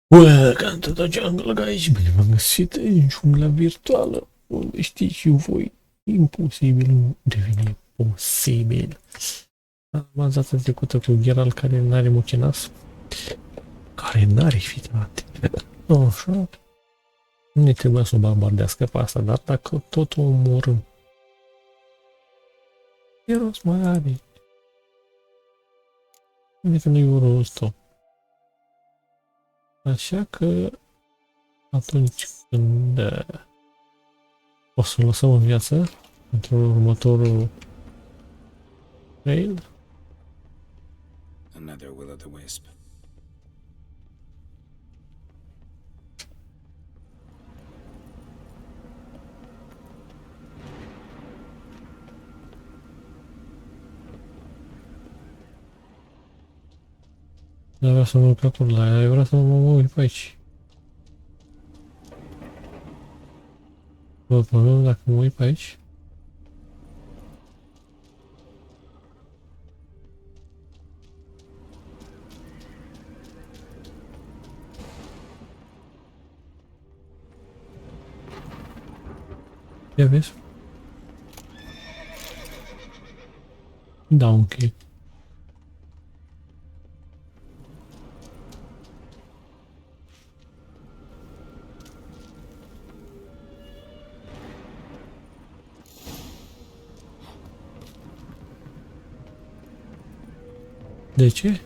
Welcome to the jungle, guys! Bine v-am găsit în jungla virtuală, unde știți și voi, imposibil devine posibil. Am dat data trecută cu Geralt care n-are mucinas, care n-are fitate. Așa, ne trebuie să o bombardească pe asta, dar dacă tot o omorâm, ce rost mai are? Uite că nu-i rostul. Așa că atunci când o să lăsăm în viață pentru următorul trail. Another will o' the wisp. Nu vreau să mă uit pe acolo la ea, eu vreau să mă uit pe aici. Vă problemă dacă mă uit pe aici? Ia vezi? Da, ok. De ce?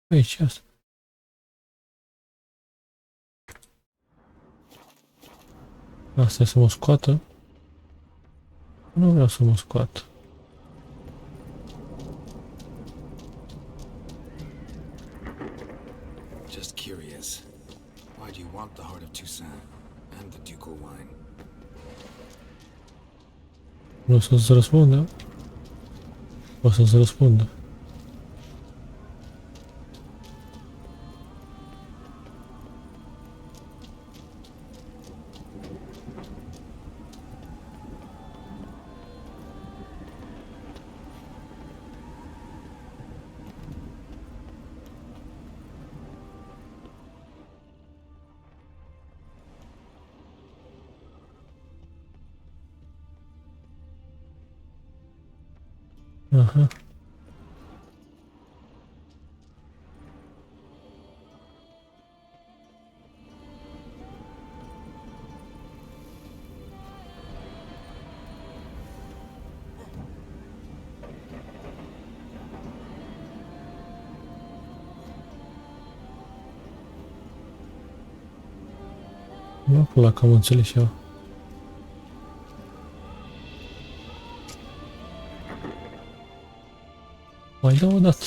Aici, asta. Asta e să mă scoată. Nu vreau să mă scoată. Just curious. Why do you want the heart of Toussaint and the ducal wine? Nu o să-ți răspundă. O să-ți răspundă. Aha. Nu pula că am înțeles și eu. Mai dau o dată.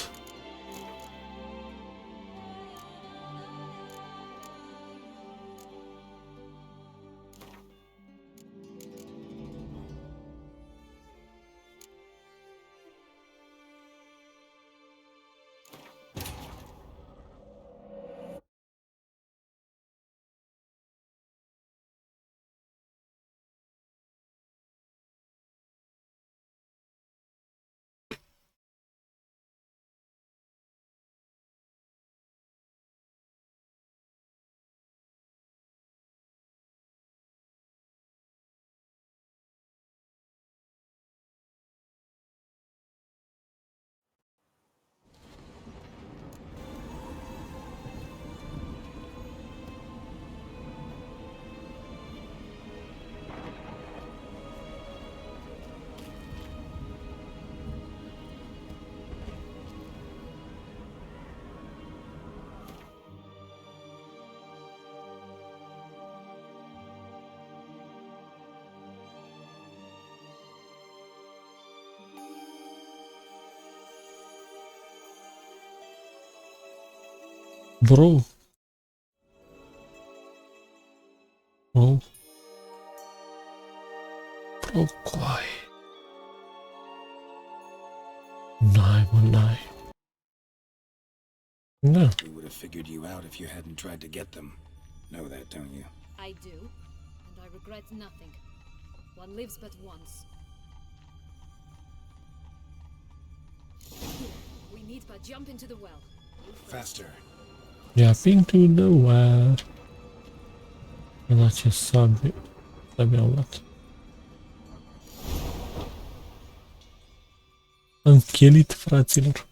Bro. Oh. Bro, coai. N-ai, mă, n-ai. Da. We would have figured you out if you hadn't tried to get them. Know that, don't you? I do. I regret nothing. One lives but once. We need but jump into the well. You first. Faster. Jumping to the well. La ce sabie mi-au luat. Am chelit, fraților.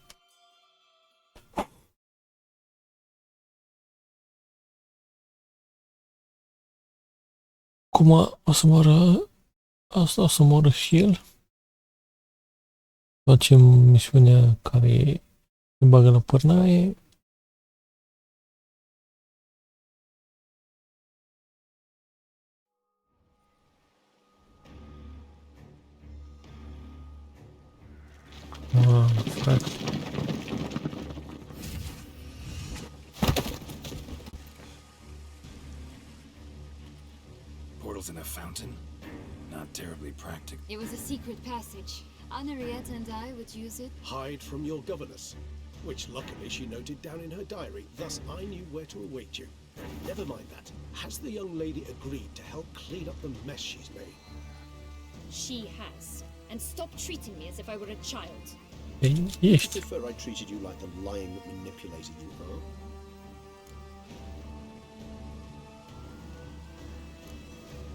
Cum o să moară asta, o să moară și el? Facem misiunea care ne bagă la pârnaie. Frate. Portals in a fountain? Not terribly practical. It was a secret passage. Henriette and I would use it. Hide from your governess, which luckily she noted down in her diary, thus I knew where to await you. Never mind that. Has the young lady agreed to help clean up the mess she's made? She has. And stop treating me as if I were a child. Ei, ești. Prefer I treated you like the lion that manipulated you, huh?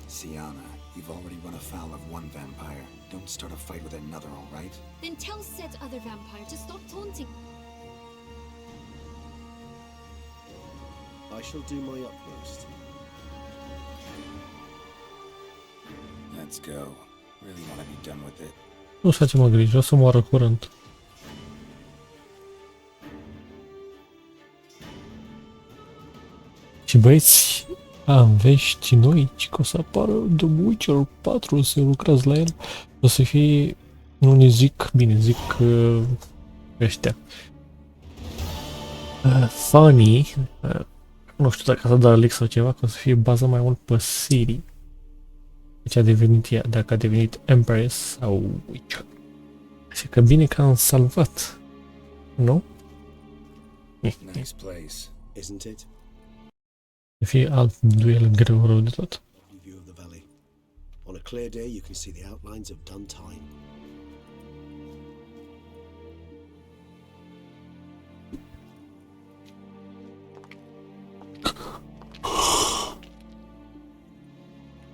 Sienna, you've already run afoul of one vampire. Don't start a fight with another, all right? Then tell said other vampire to stop taunting. I shall do my utmost. Let's go. Really want to be done with it. Nu să facem griji, o să moară curând. Și băieți, am vești noi, că o să apară The Witcher 4, o să lucrați la el, o să fie, nu ne zic, bine, zic ăștia. Funny, nu știu dacă a dat leak sau ceva, că o să fie bazat mai mult pe serii. Deci a devenit ea, dacă a devenit Empress sau Witcher. Așa că bine că am salvat, nu? Nice place. Isn't it? Să fie alt duel greu rău de tot. Lovely view of the valley. On a clear day, you can see the outlines of Duntine.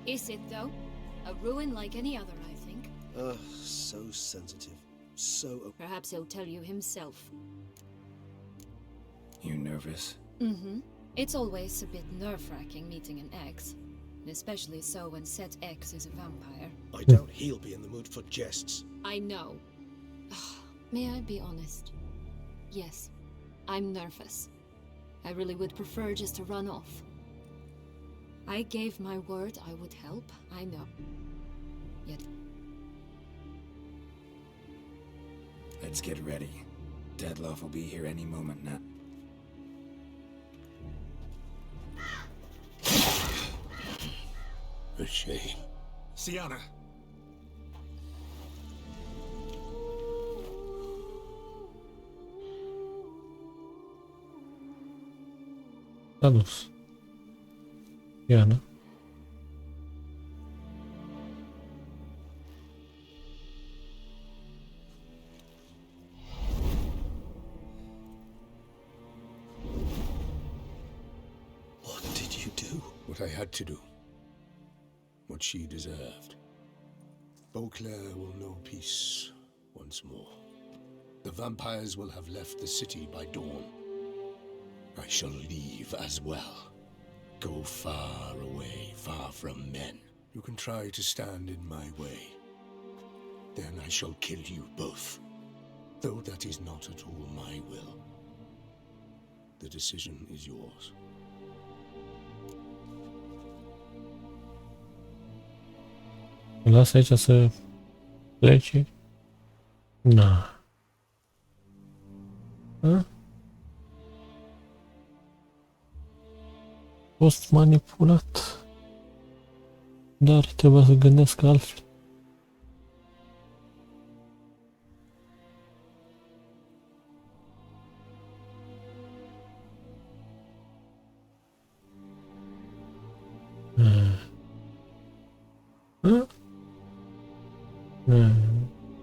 Is it, though? A ruin like any other, I think. So sensitive. So... Perhaps he'll tell you himself. You nervous? Mm-hmm. It's always a bit nerve-wracking meeting an ex. Especially so when said ex is a vampire. I doubt he'll be in the mood for jests. I know. May I be honest? Yes, I'm nervous. I really would prefer just to run off. I gave my word I would help, I know. Yet... Let's get ready. Deadloff will be here any moment now. A shame. Sienna! S-a dus. Iana. What did you do? What I had to do. What she deserved. Beauclair will know peace once more. The vampires will have left the city by dawn. I shall leave as well. Go far away, far from men. You can try to stand in my way. Then I shall kill you both. Though that is not at all my will. The decision is yours. Îl las aici să plece? Na. A? Fost manipulat. Dar trebuie să gândesc altfel.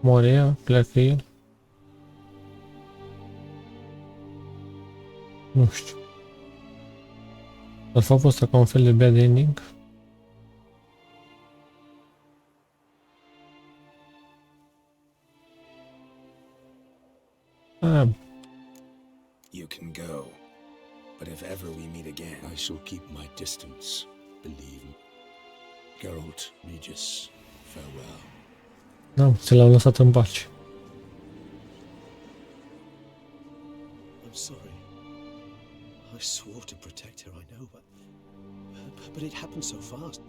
Moare ea, pleacă el. Nu știu. Ar fi ăsta ca un fel de bad ending. Ah, You can go. But if ever we meet again, I shall keep my distance, believe me. Geralt, Regis, farewell. da, ți l-au lăsat în pace. I'm sorry. I swore to protect her, I know, but it happened so fast.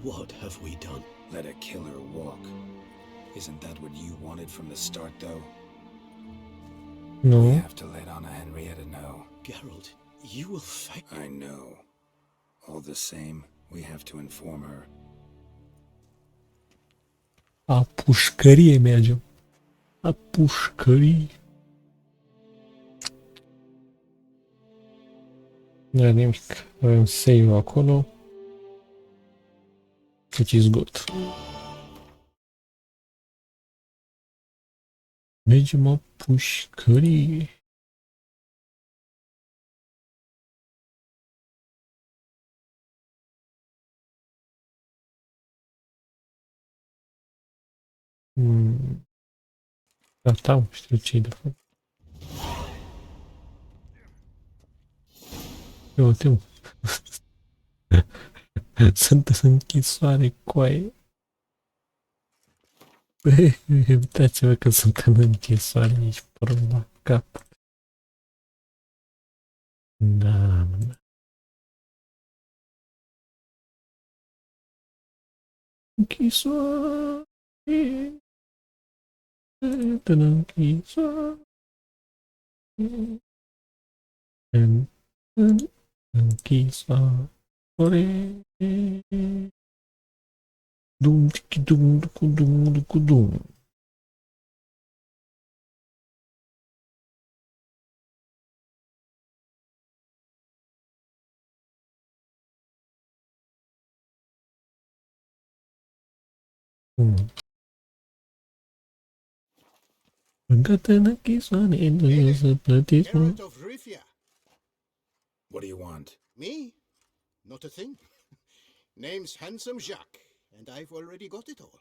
What have we done? let a killer walk. Isn't that what you wanted from the start, though? We Nu. have to let Anna Henrietta know. Geralt, you will fight. I know. All the same, we have to inform her. La pușcărie mergem. La pușcărie. Nu era nimic. Avem save acolo. Which is good. Mergem la pușcărie. Gata, știu ce de fapt. Eu uite, mă. Sunt în închisoare, coaie. Băi, uitați-vă că sunt în închisoare, nici porumba cap. Da, mă. Închisoare. În închisoare. În închisoare. Dum, tiki, dum, ducu, dum, ducu, dum. Încă-te în închisoare, nu să plătiți, mă. Geralt of Rivia. What do you want? Me? Not a thing. Name's Handsome Jacques, and I've already got it all.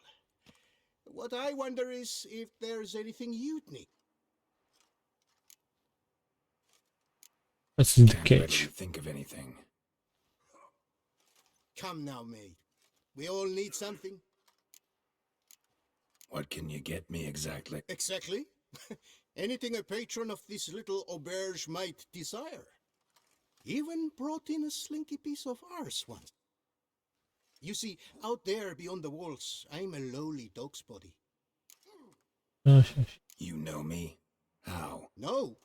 What I wonder is if there's anything you'd need. This is the Can't readily catch. think of anything. Come now, maid. We all need something. What can you get me exactly? Exactly. Anything a patron of this little auberge might desire. Even brought in a slinky piece of arse once. You see, out there beyond the walls, I'm a lowly dog's body. Așa. You know me? How? No.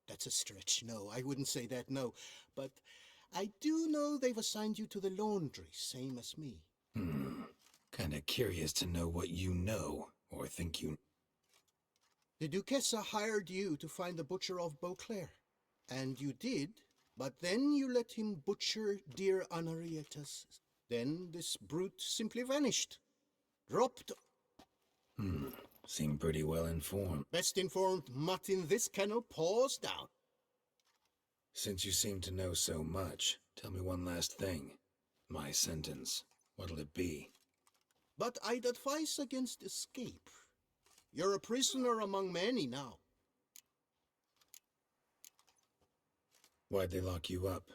That's a stretch. No, I wouldn't say that, no. But I do know they've assigned you to the laundry, same as me. Kinda curious to know what you know, or think you... The Duchessa hired you to find the butcher of Beauclair. And you did, but then you let him butcher dear Anarietas. Then this brute simply vanished. Dropped. Seem pretty well informed. Best informed mutt in this kennel paws down. Since you seem to know so much, tell me one last thing. My sentence. What'll it be? But I'd advise against escape. You're a prisoner among many now. Why'd they lock you up?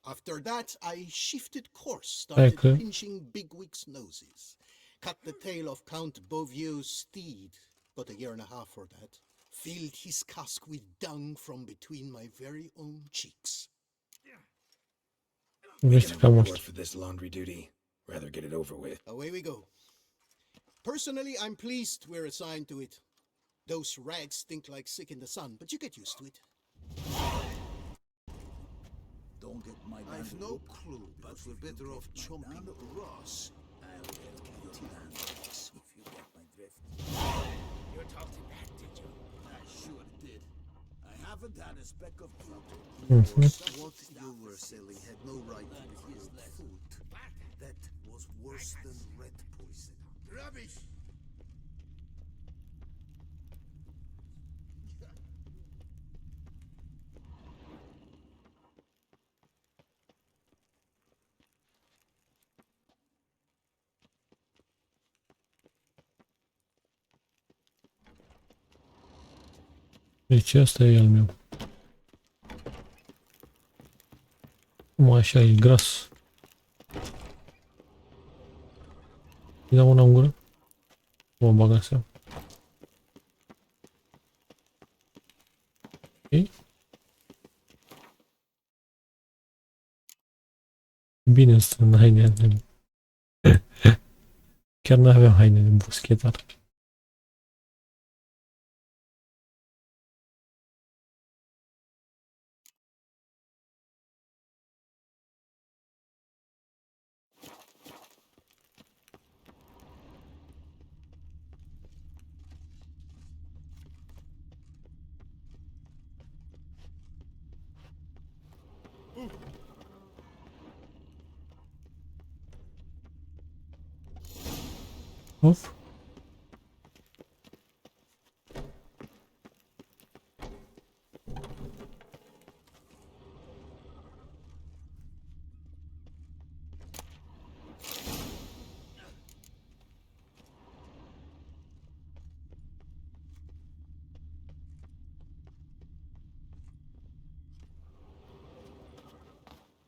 After that, I shifted course, started Okay. pinching bigwigs' noses. Cut the tail of Count Beauvieu's steed, got a year and a half for that. Filled his cask with dung from between my very own cheeks. Este Getting cam reward asta. for this laundry duty. Rather get it over with. Away we go. Personally, I'm pleased we're assigned to it. Those rags stink like sick in the sun, but you get used to it. Don't get my I've no clue, but we're better off chomping Ross. if you get my drift. You talked him back, did you? I sure did. I haven't had a speck of truth. Mhm. What you were selling had no right to be called food. That was worse than rat poison. Rubbish! Deci ăsta e al meu. Cum așa e gras. Îi dau una în gură. Mă bag în seama. Ok. Bine să în haine de... Chiar n-aveam haine de boschetar. Of.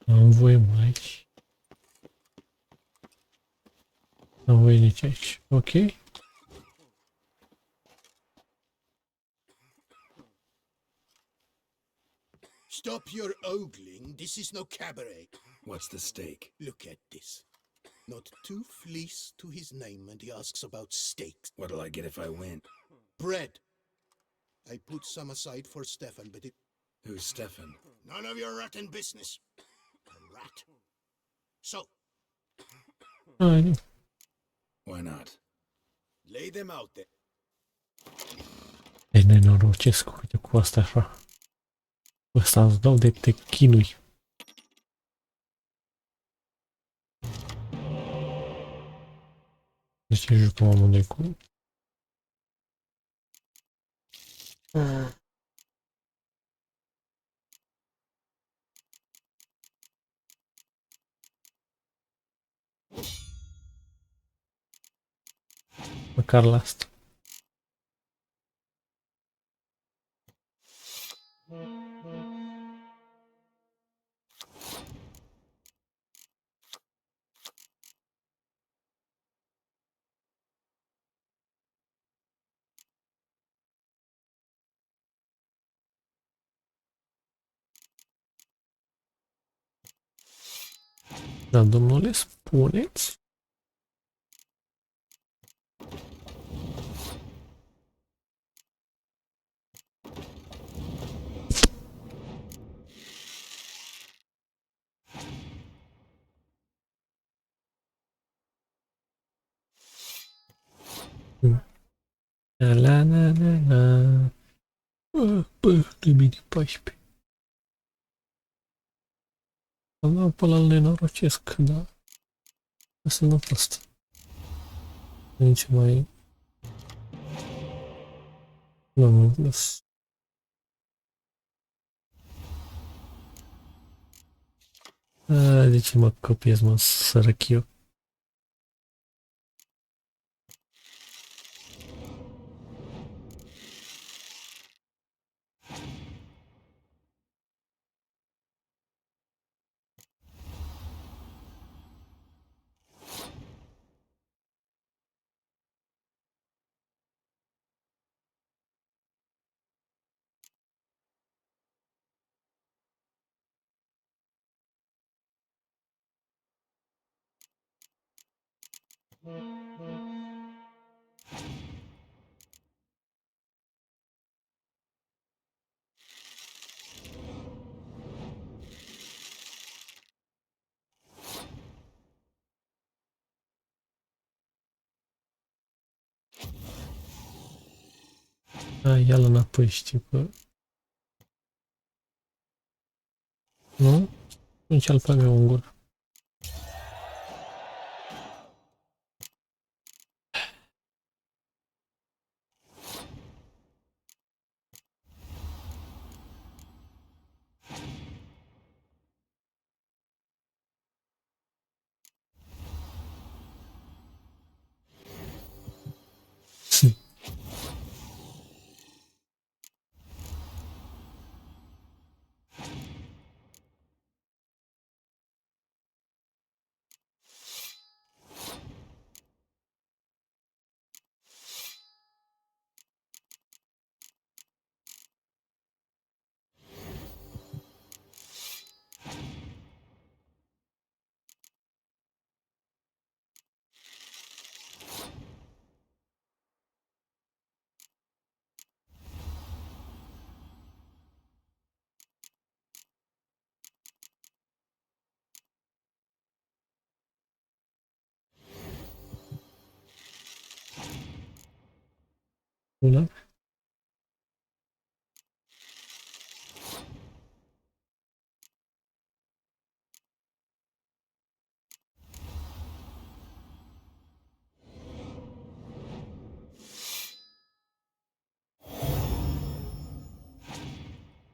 Am voie mai aici. Am voie nici aici. Ok. Stop your ogling. This is no cabaret. What's the stake? Look at this. Not two fleece to his name, and he asks about steaks. What'll I get if I win? Bread. I put some aside for Stefan, but it... Who's Stefan? None of your rotten business. A rat. So, Ai, nu. Why not? lay them out there. E nenorocesc, uite cu asta așa. Ăsta îți dau de te chinui. Deci jucăm amândoi cu... Măcar la asta. Da, domnule, spuneți? La la la la la. Bă, 2014. Am dat pe la nenorocesc, da. Asta nu a fost. Nici mai... Nu am înțeles. De ce mă copiez, mă, sărăchiu? Ia-l înapoi, știi, că Nu? Nici alfa meu în gură. Da?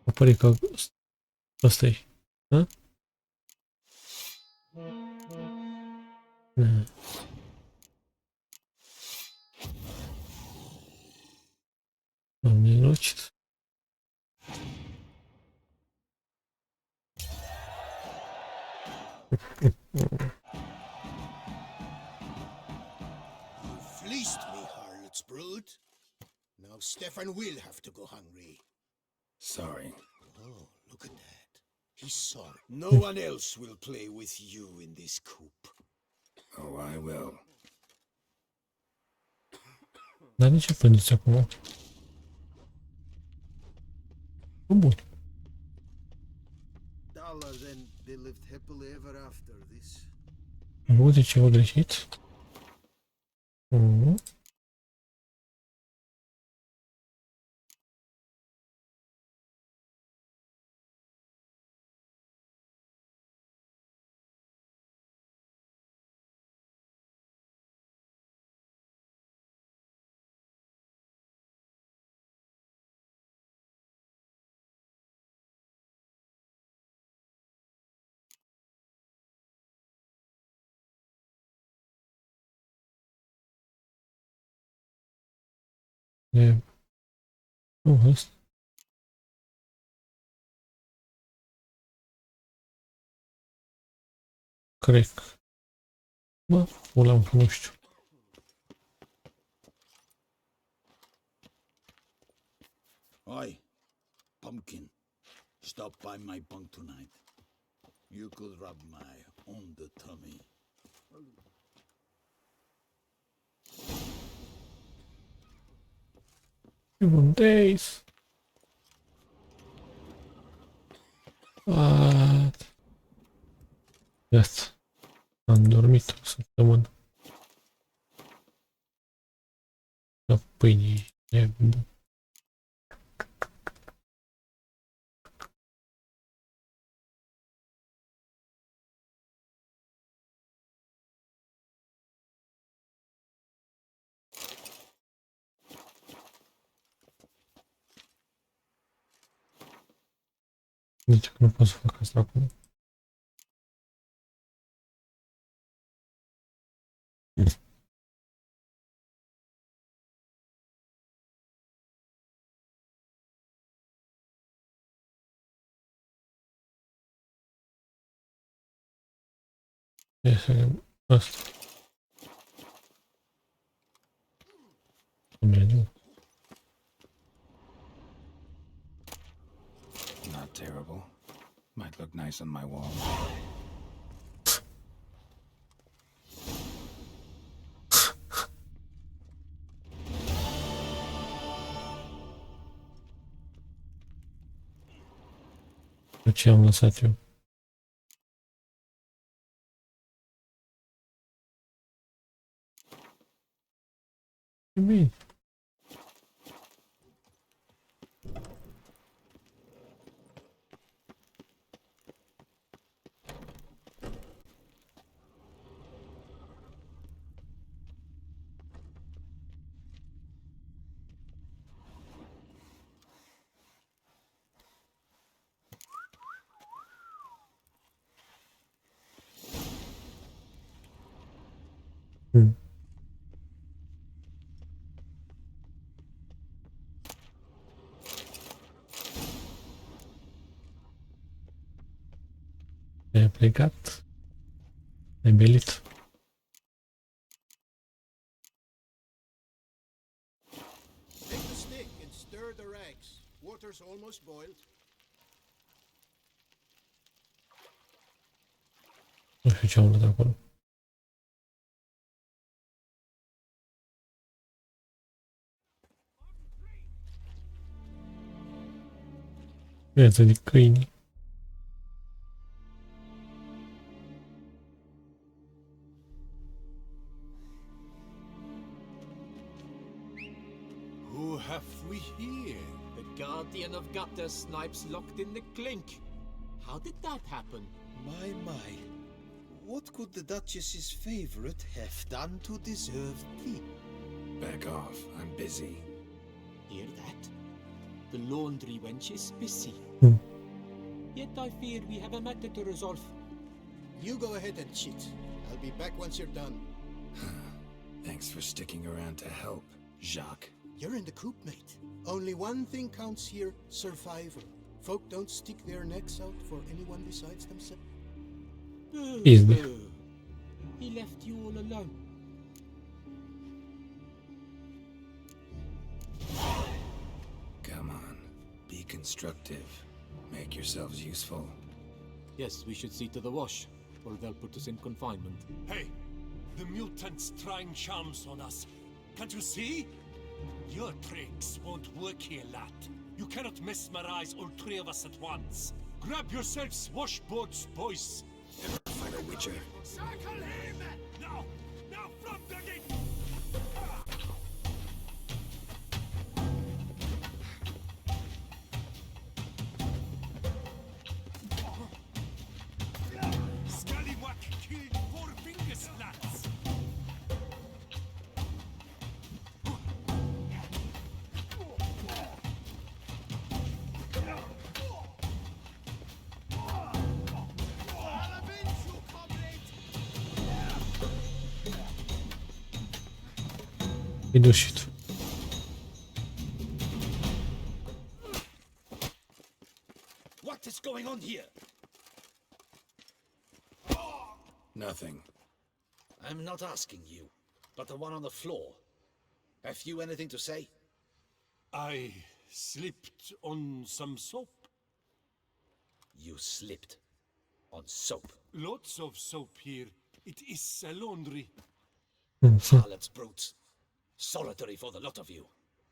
Apare că ăsta e. Da? Da. Am nenorocit. You fleeced me, harlot's brood. Now Stefan will have to go hungry. Sorry. Oh, look at that. He's sorry. No one else will play with you in this coop. Oh, I will. Dar de ce plângeți acum? Bun. Allah, then they lived happily ever after this. Am făcut de ceva greșit? Nu. E... Nu, ăsta. Cred. Bă, ăla nu știu. Oi, pumpkin, stop by my bunk tonight. You could rub my on the tummy. 7 days. What? Gata. Am dormit o săptămână. La pâine e bun. Deci că nu pot să fac asta acum. Ia să vedem asta. Mereu. Not terrible. Might look nice on my wall. Ce am lăsat eu? E bine. plecat. E belit. Take the stick and stir the rags. Water's almost boiled. Nu știu ce am luat acolo. Viața de câini. Who have we here? The Guardian of Gutter Snipes locked in the clink. How did that happen? My. What could the Duchess's favorite have done to deserve tea? Back off. I'm busy. Hear that? The laundry wench is busy. Hmm. Yet I fear we have a matter to resolve. You go ahead and cheat. I'll be back once you're done. Thanks for sticking around to help, Jacques. You're in the coop, mate. Only one thing counts here, survival. Folk don't stick their necks out for anyone besides themselves. Easy. He left you all alone. Come on. Be constructive. Make yourselves useful. Yes, we should see to the wash, or they'll put us in confinement. Hey! The mutant's trying charms on us. Can't you see? Your tricks won't work here, lad. You cannot mesmerize all three of us at once. Grab yourselves washboards, boys. Ever fight a witcher? Circle him! Now! Now from the gate! Scallywag killed 4 fingers, lads! Idușit. What is going on here? Nothing. I'm not asking you, but the one on the floor. Have you anything to say? I slipped on some soap. You slipped on soap. Lots of soap here. It is a laundry. Harlots brutes. Solitary for the lot of you.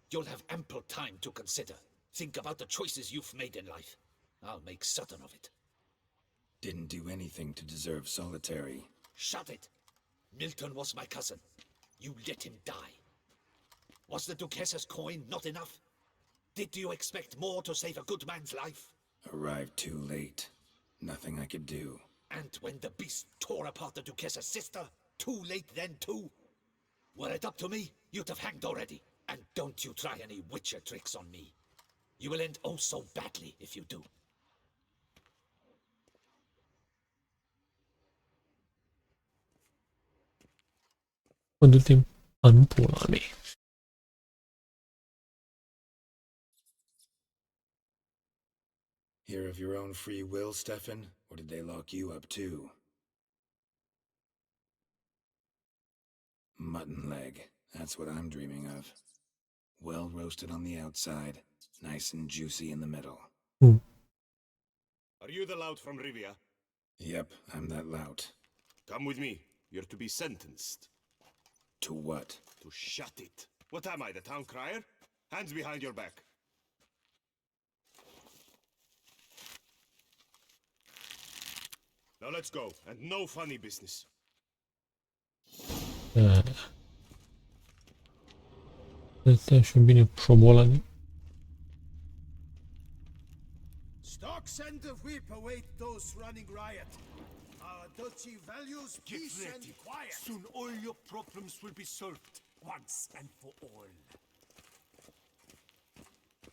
You'll have ample time to consider. Think about the choices you've made in life. I'll make certain of it. Didn't do anything to deserve solitary. Shut it! Milton was my cousin. You let him die. Was the Duchess's coin not enough? Did you expect more to save a good man's life? Arrived too late. Nothing I could do. And when the beast tore apart the Duchess's sister, too late then too? Were it up to me, you'd have hanged already. And don't you try any witcher tricks on me. You will end oh so badly if you do. Du-te în pula mea. Here of your own free will, Stefan? Or did they lock you up too? Mutton leg. That's what I'm dreaming of. Well roasted on the outside, nice and juicy in the middle. Are you the lout from Rivia? Yep, I'm that lout. Come with me. You're to be sentenced. To what? To shut it. What am I, the town crier? Hands behind your back. Now let's go, and no funny business. Dă-te și bine șobolani. Stocks and the whip await those running riot. Our duchy values Get peace and ready. quiet. Soon all your problems will be solved, once and for all.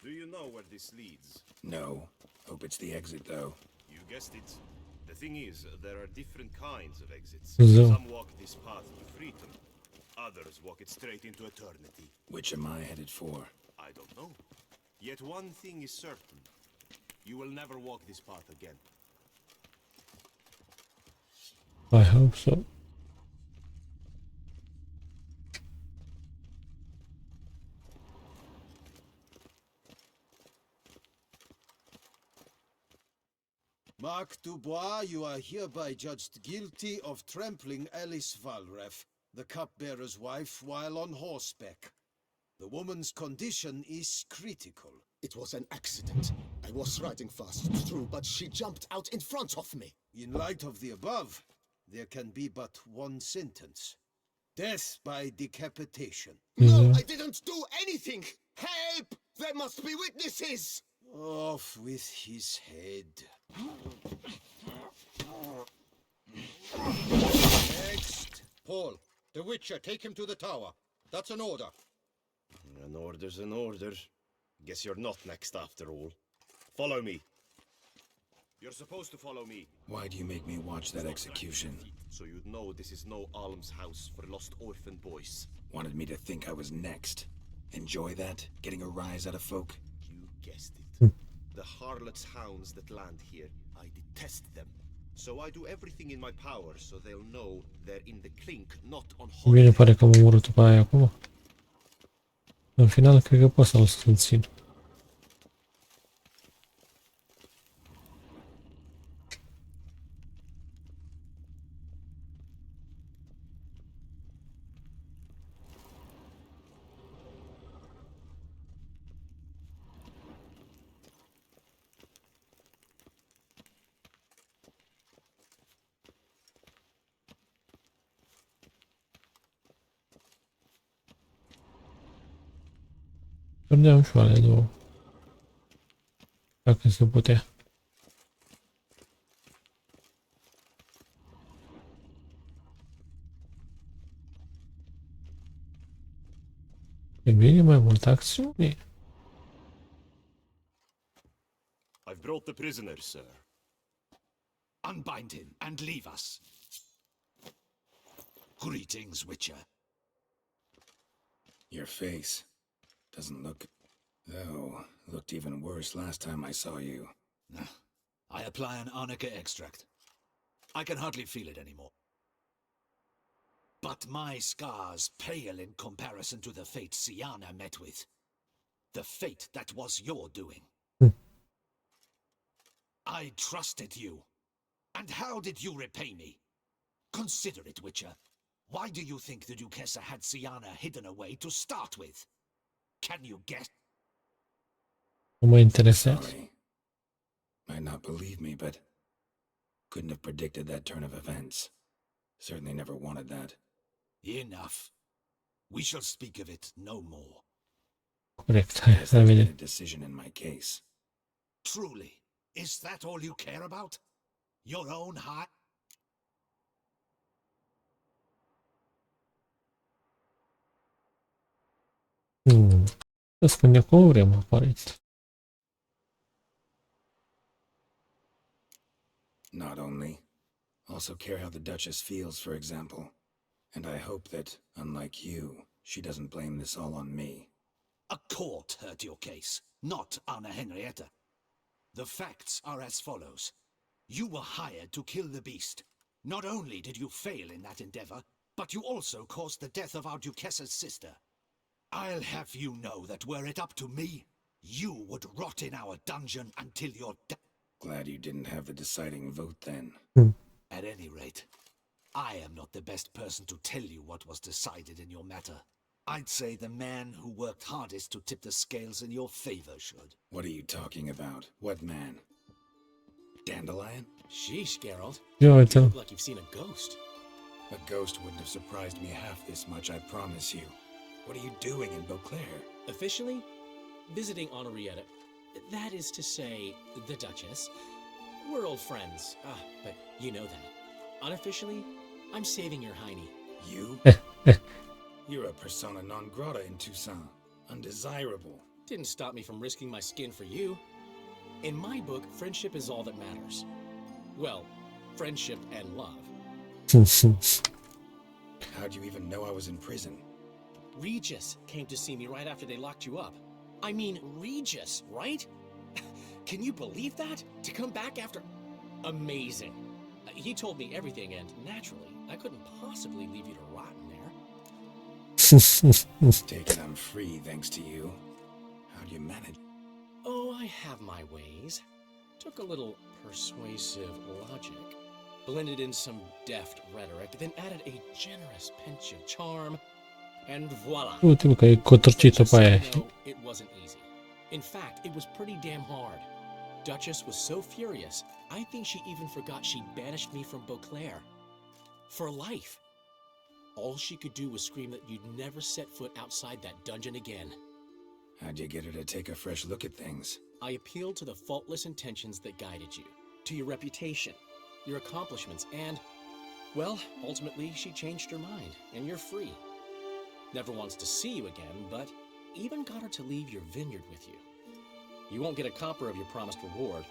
Do you know where this leads? No. Hope it's the exit, though. You guessed it. The thing is, there are different kinds of exits. So. Some walk this path to freedom. Others walk it straight into eternity. Which am I headed for? I don't know. Yet one thing is certain. You will never walk this path again. I hope so. Mark Dubois, you are hereby judged guilty of trampling Alice Valref, the cupbearer's wife, while on horseback. The woman's condition is critical. It was an accident. I was riding fast, true, but she jumped out in front of me. In light of the above, there can be but one sentence. Death by decapitation. No, I didn't do anything! Help! There must be witnesses! Off with his head. Next. Paul, the Witcher, take him to the tower. That's an order. An order's an order. Guess you're not next after all. Follow me. You're supposed to follow me. Why do you make me watch that execution? So you'd know this is no almshouse for lost orphan boys. Wanted me to think I was next. Enjoy that? Getting a rise out of folk? You guessed it. The harlots' hounds that land here, I detest them. So I do everything in my power so they'll know they're in the clink, not on Bine, holiday. pare că am omorât-o pe aia acum. În final, cred că pot să-l țin. Prindeam și alea două. Dacă se putea. E bine mai multă acțiune. I've brought the prisoner, sir. Unbind him and leave us. Greetings, Witcher. Your face doesn't look... though, looked even worse last time I saw you. I apply an arnica extract. I can hardly feel it anymore. But my scars pale in comparison to the fate Siana met with. The fate that was your doing. I trusted you. And how did you repay me? Consider it, Witcher. Why do you think the Duchessa had Siana hidden away to start with? Can you guess? Nu mă interesează. Sorry. Might not believe me, but... couldn't have predicted that turn of events. Certainly never wanted that. Enough. We shall speak of it no more. Corect, hai să There's been vedem. a decision in my case. Truly, is that all you care about? Your own heart? Spune că o vrem aparent. Not only. Also care how the Duchess feels, for example. And I hope that, unlike you, she doesn't blame this all on me. A court heard your case, not Anna Henrietta. The facts are as follows. You were hired to kill the beast. Not only did you fail in that endeavor, but you also caused the death of our Duchessa's sister. I'll have you know that were it up to me, you would rot in our dungeon until your death. Glad you didn't have the deciding vote then. At any rate, I am not the best person to tell you what was decided in your matter. I'd say the man who worked hardest to tip the scales in your favor should. What are you talking about? What man? Dandelion? Sheesh, Geralt. Ia You uite-l. look like you've seen a ghost. A ghost wouldn't have surprised me half this much, I promise you. What are you doing in Beauclair? Officially, visiting Henrietta. That is to say, the Duchess. We're old friends. But you know that. Unofficially, I'm saving your hiney. You? You're a persona non grata in Toussaint. Undesirable. Didn't stop me from risking my skin for you. In my book, friendship is all that matters. Well, friendship and love. How'd you even know I was in prison? Regis came to see me right after they locked you up. I mean, Regis, right? Can you believe that? To come back after... Amazing. He told me everything, and naturally, I couldn't possibly leave you to rot in there. Take it I'm free thanks to you. How do you manage? Oh, I have my ways. Took a little persuasive logic, blended in some deft rhetoric, then added a generous pinch of charm, and voila! Uite, că e cotrăcită Just pe so aia, you știi? know, it wasn't easy. In fact, it was pretty damn hard. Duchess was so furious, I think she even forgot she banished me from Beauclair. For life. All she could do was scream that you'd never set foot outside that dungeon again. How'd you get her to take a fresh look at things? I appealed to the faultless intentions that guided you, to your reputation, your accomplishments, and, well, ultimately she changed her mind, and you're free. Never wants to see you again, but even got her to leave your vineyard with you. You won't get a copper of your promised reward,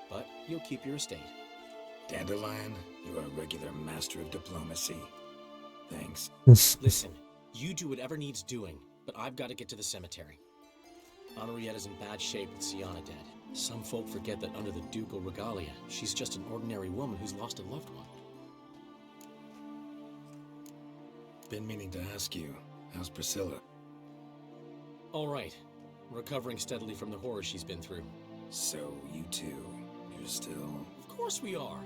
but you'll keep your estate. Dandelion, you're a regular master of diplomacy. Thanks. Listen, you do whatever needs doing, but I've got to get to the cemetery. Henrietta's in bad shape with Siana dead. Some folk forget that under the ducal regalia, she's just an ordinary woman who's lost a loved one. Been meaning to ask you, how's Priscilla? All right. Recovering steadily from the horror she's been through. So, you two, you're still... Of course we are.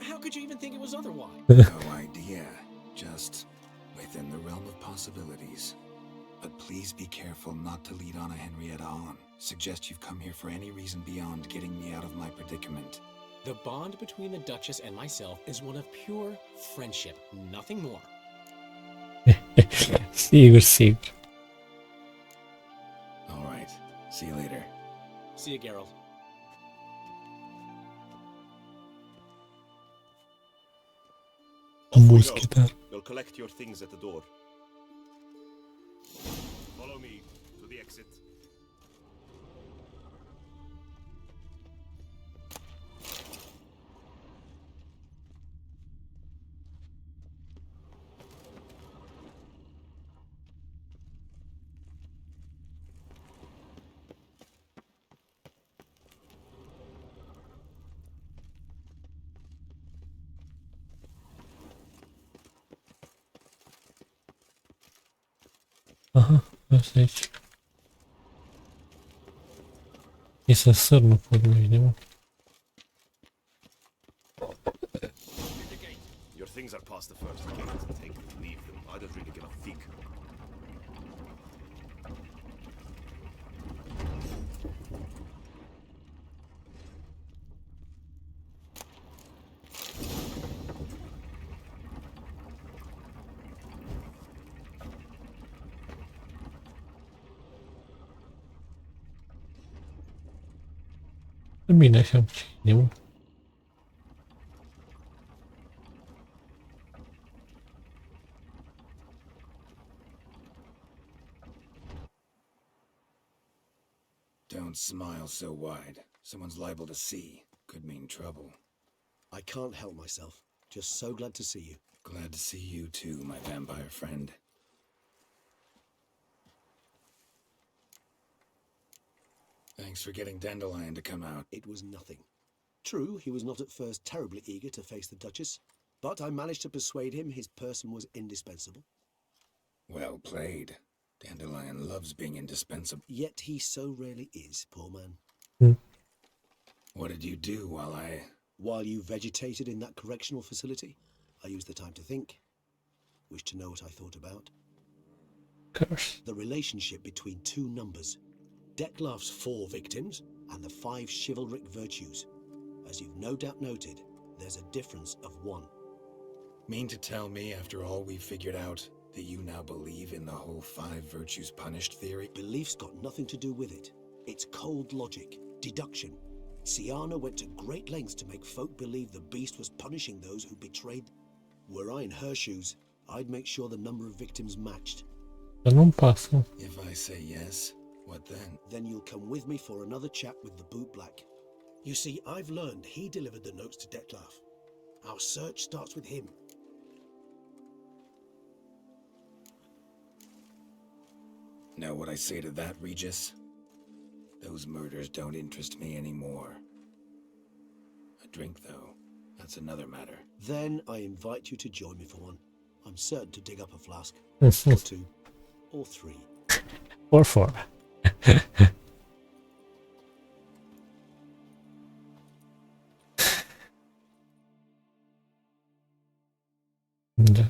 How could you even think it was otherwise? No idea. Just within the realm of possibilities. But please be careful not to lead Anna Henrietta on. Suggest you've come here for any reason beyond getting me out of my predicament. The bond between the Duchess and myself is one of pure friendship, nothing more. Sigur, sigur. All right. See you later. See you, Geralt. Muschietar. You'll collect your things at the door. Follow me to the exit. Aha, asta aici. E să săr, nu pot merge, mă. Your things are past the first gate. Take them, leave them. I don't really give a fig. Bine, așa puțin, mă. Don't smile so wide. Someone's liable to see. Could mean trouble. I can't help myself. Just so glad to see you. Glad to see you too, my vampire friend. Thanks for getting Dandelion to come out. It was nothing. True, he was not at first terribly eager to face the Duchess, but I managed to persuade him his person was indispensable. Well played. Dandelion loves being indispensable. Yet he so rarely is, poor man. What did you do while I... While you vegetated in that correctional facility, I used the time to think. Wish to know what I thought about? Curse. The relationship between two numbers. Dettlaff's 4 victims and the 5 chivalric virtues. As you've no doubt noted, there's a difference of 1. Mean to tell me, after all we've figured out, that you now believe in the whole 5 virtues punished theory? Belief's got nothing to do with it. It's cold logic, deduction. Siana went to great lengths to make folk believe the beast was punishing those who betrayed. Were I in her shoes, I'd make sure the number of victims matched. Dar nu-mi pasă. If I say yes, what then? Then you'll come with me for another chat with the boot black. You see, I've learned he delivered the notes to Dettlaff. Our search starts with him. Know what I say to that, Regis? Those murders don't interest me anymore. A drink, though. that's another matter. Then I invite you to join me for one. I'm certain to dig up a flask. Or two. Or three. Or 4. Da.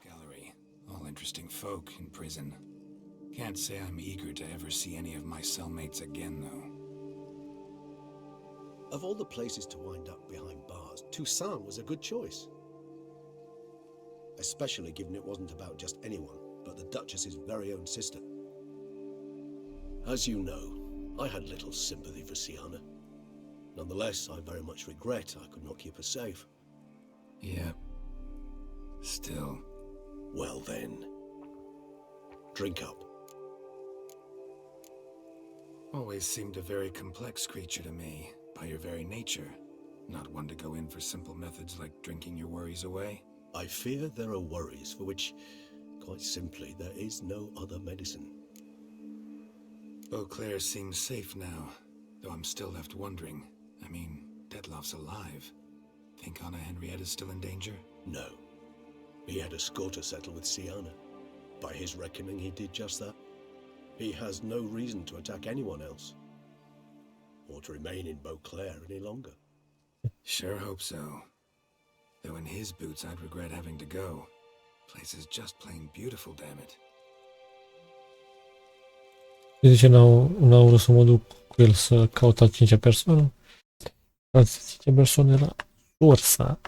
Gallery. All interesting folk in prison. Can't say I'm eager to ever see any of my cellmates again, though. Of all the places to wind up behind bars, Toussaint was a good choice. Especially given it wasn't about just anyone, but the Duchess's very own sister. As you know, I had little sympathy for Sienna. Nonetheless, I very much regret I could not keep her safe. Yep. Still. Well then. Drink up. Always seemed a very complex creature to me, by your very nature. Not one to go in for simple methods like drinking your worries away. I fear there are worries for which, quite simply, there is no other medicine. Beauclair seems safe now, though I'm still left wondering. I mean, Detloff's alive. Think Anna Henrietta's still in danger? No. He had a score to settle with Sienna. By his reckoning, he did just that. He has no reason to attack anyone else, or to remain in Beauclair any longer. Sure hope so. Though in his boots, I'd regret having to go. Place is just plain beautiful, damn it. Zice, n-au vrut să mă duc cu el să caut a 5-a persoană. A 5-a persoană era Ursa.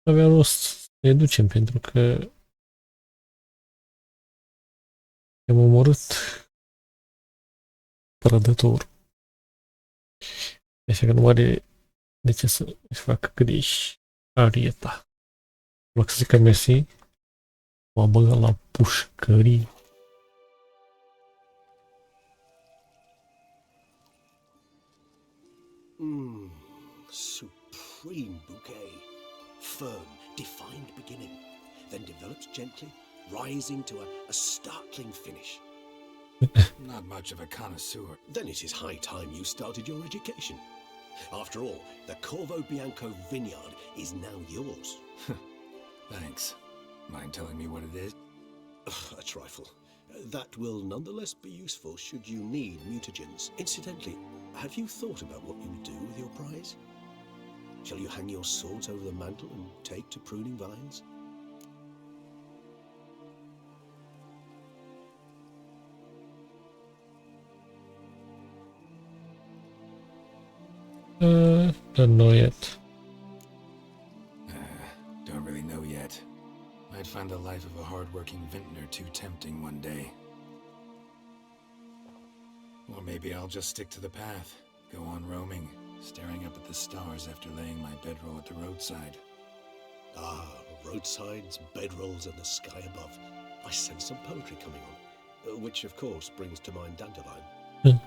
Avea rost să ne ducem, pentru că am omorât prădătorul. Așa că nu are de ce să își facă griji Arieta. Vreau să zic că Messi m-a băgat la pușcărie. Supreme bouquet. Firm, defined beginning, then develops gently, rising to a startling finish. Not much of a connoisseur. Then it is high time you started your education. After all, the Corvo Bianco vineyard is now yours. Thanks. Mind telling me what it is? A trifle. That will nonetheless be useful should you need mutagens. Incidentally, have you thought about what you would do with your prize? Shall you hang your swords over the mantle and take to pruning vines? Don't know yet. Don't really know yet. Might find the life of a hard-working vintner too tempting one day. Or maybe I'll just stick to the path, go on roaming, staring up at the stars after laying my bedroll at the roadside. Ah, roadsides, bedrolls, and the sky above. I sense some poetry coming on, which of course brings to mind Dandelion.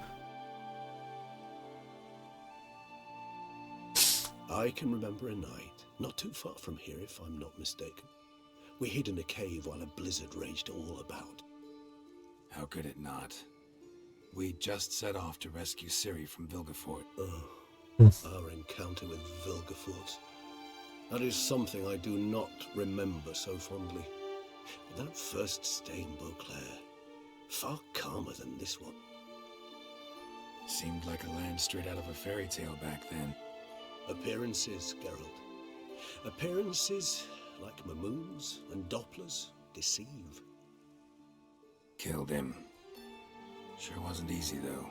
I can remember a night, not too far from here if I'm not mistaken. We hid in a cave while a blizzard raged all about. How could it not? We just set off to rescue Ciri from Vilgefort. Our encounter with Vilgefort. That is something I do not remember so fondly. But that first stay in Beauclair, far calmer than this one. Seemed like a land straight out of a fairy tale back then. Appearances, Geralt. Appearances, like Mamoons and Dopplers, deceive. Killed him. Sure wasn't easy, though.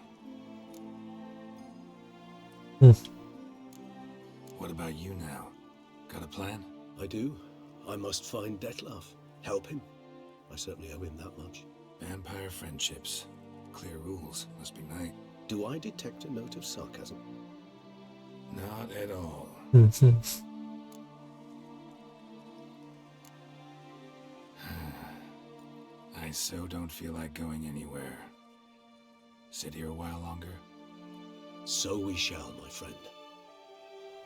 What about you now? Got a plan? I do. I must find Detloff. Help him. I certainly owe him that much. Vampire friendships. Clear rules. Must be nice. Do I detect a note of sarcasm? Not at all. I so don't feel like going anywhere. Sit here a while longer? So we shall, my friend.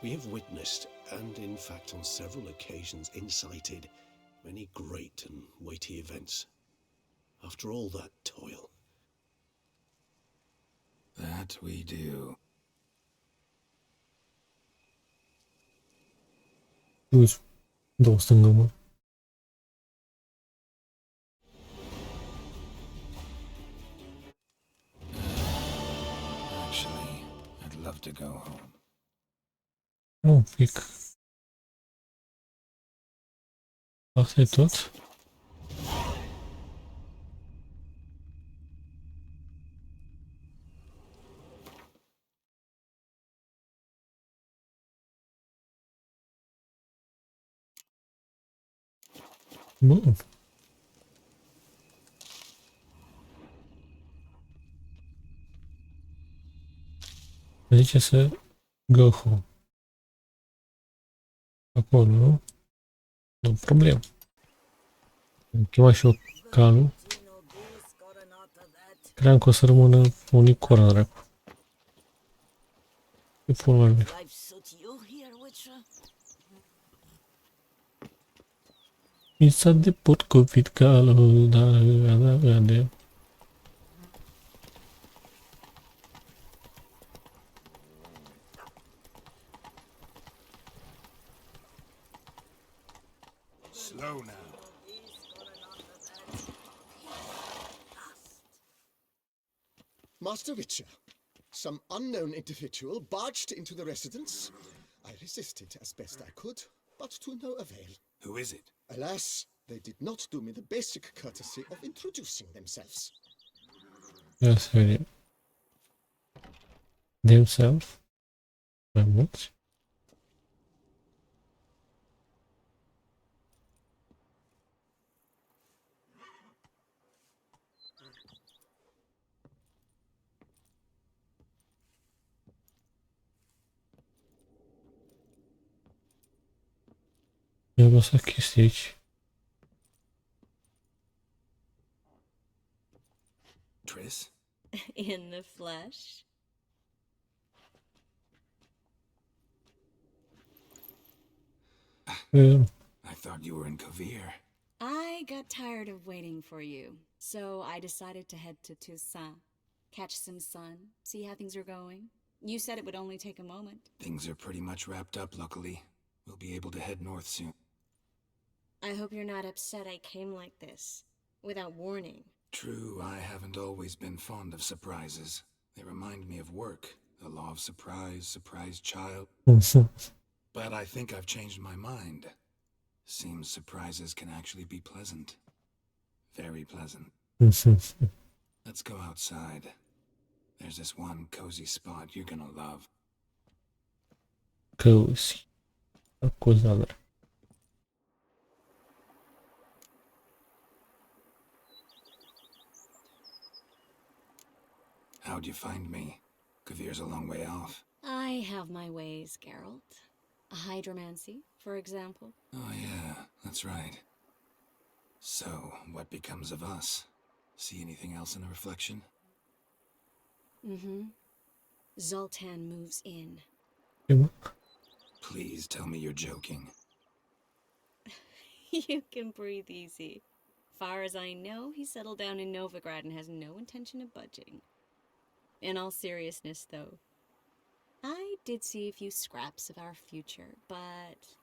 We have witnessed, and in fact on several occasions incited, many great and weighty events. After all that toil. That we do. Uzi, 200 mă. Actually, I'd love to go home. Un pic. Asta e tot? Bun. Zice să go home. Acolo, nu? Nu problemă. Am chemat și eu calul. Cream că o să rămână unicora, dracu. E pula mea. Mi s-a depot copit calul, dar de... Slow now. Master Witcher, some unknown individual barged into the residence. I resisted as best I could, but to no avail. Who is it? Alas, they did not do me the basic courtesy of introducing themselves. Ia să vedem. Themselves? Mai mulți? Mi-a lăsat chestii aici. Triss? In the flesh? I thought you were in Kavir. I got tired of waiting for you, so I decided to head to Toussaint, catch some sun, see how things are going. You said it would only take a moment. Things are pretty much wrapped up, luckily. We'll be able to head north soon. I hope you're not upset I came like this, without warning. True, I haven't always been fond of surprises. They remind me of work. The law of surprise, surprise child. But I think I've changed my mind. Seems surprises can actually be pleasant. Very pleasant. Let's go outside. There's this one cozy spot you're gonna love. Cozy. Acuzadă. How'd you find me? Kavir's a long way off. I have my ways, Geralt. Hydromancy, for example. Oh yeah, that's right. So, what becomes of us? See anything else in the reflection? Mm-hmm. Zoltan moves in. Please tell me you're joking. You can breathe easy. Far as I know, he settled down in Novigrad and has no intention of budging. In all seriousness, though, I did see a few scraps of our future, but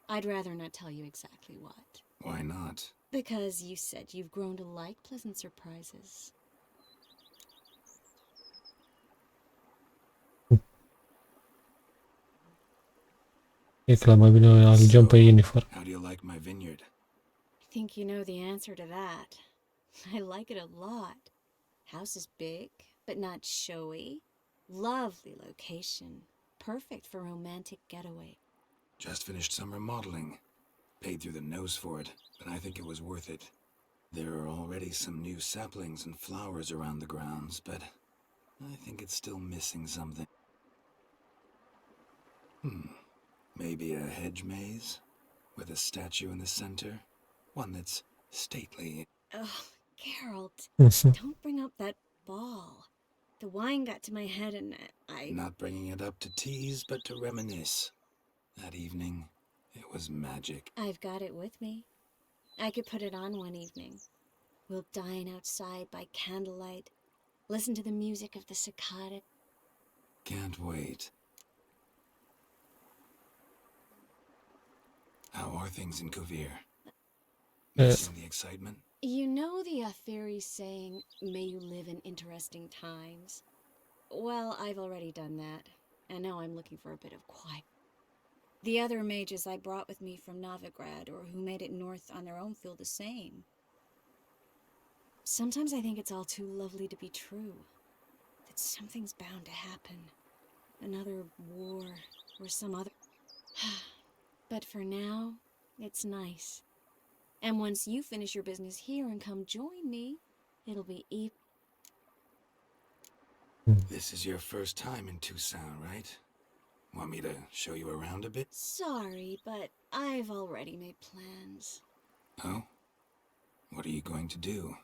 I'd rather not tell you exactly what. Why not? Because you said you've grown to like pleasant surprises. E clar, mai bine alegem pe Yennefer. How do you like my vineyard? I think you know the answer to that. I like it a lot. House is big, but not showy. Lovely location. Perfect for romantic getaway. Just finished some remodeling. Paid through the nose for it, but I think it was worth it. There are already some new saplings and flowers around the grounds, but I think it's still missing something. Maybe a hedge maze? With a statue in the center? One that's stately. Oh, Geralt, don't bring up that ball. The wine got to my head and I... Not bringing it up to tease, but to reminisce. That evening, it was magic. I've got it with me. I could put it on one evening. We'll dine outside by candlelight, listen to the music of the cicada. Can't wait. How are things in Kuvir? Missing the excitement? You know the Aetheri's saying, may you live in interesting times? Well, I've already done that, and now I'm looking for a bit of quiet. The other mages I brought with me from Novigrad, or who made it north on their own, feel the same. Sometimes I think it's all too lovely to be true. That something's bound to happen. Another war, or some other... But for now, it's nice. And once you finish your business here and come join me, it'll be This is your first time in Tucson, right? Want me to show you around a bit? Sorry, but I've already made plans. Oh? What are you going to do?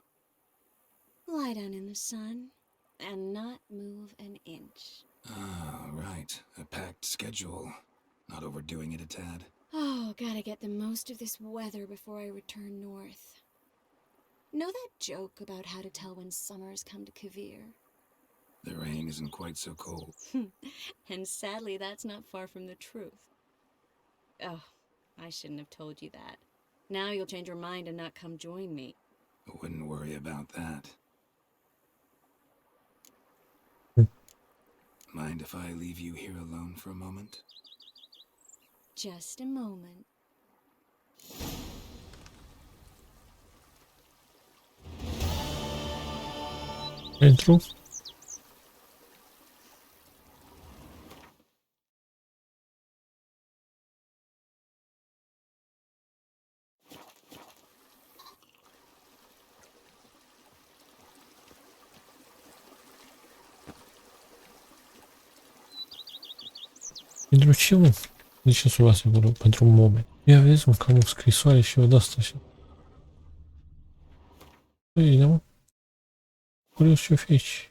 Lie down in the sun and not move an inch. Ah, right. A packed schedule. Not overdoing it a tad. Oh, gotta get the most of this weather before I return north. Know that joke about how to tell when summer's come to Kuvir? The rain isn't quite so cold. And sadly, that's not far from the truth. Oh, I shouldn't have told you that. Now you'll change your mind and not come join me. I wouldn't worry about that. Mind if I leave you here alone for a moment? Just a moment. Entro. Pentru ce, mă? De ce să o las acolo? Pentru un moment. Ia vezi, mă, că am o scrisoare și eu de-asta așa. Bine, mă. Curios ce-o fi aici.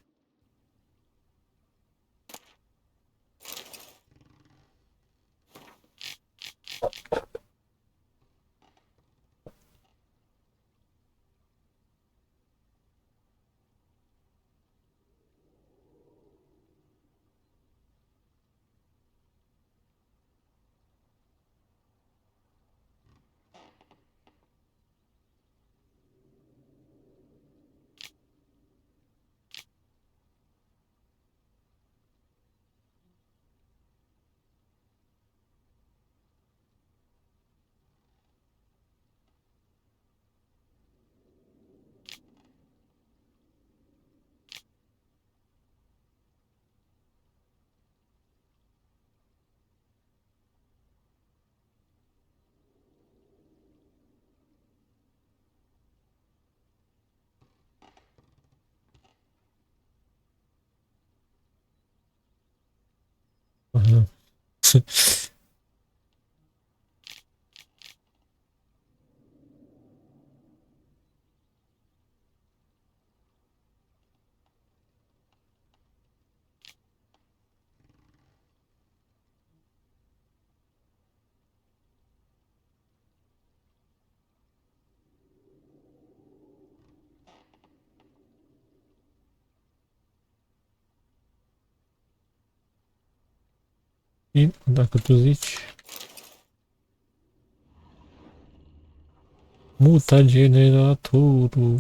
Aha. Bine, dacă tu zici. Muta generatorul.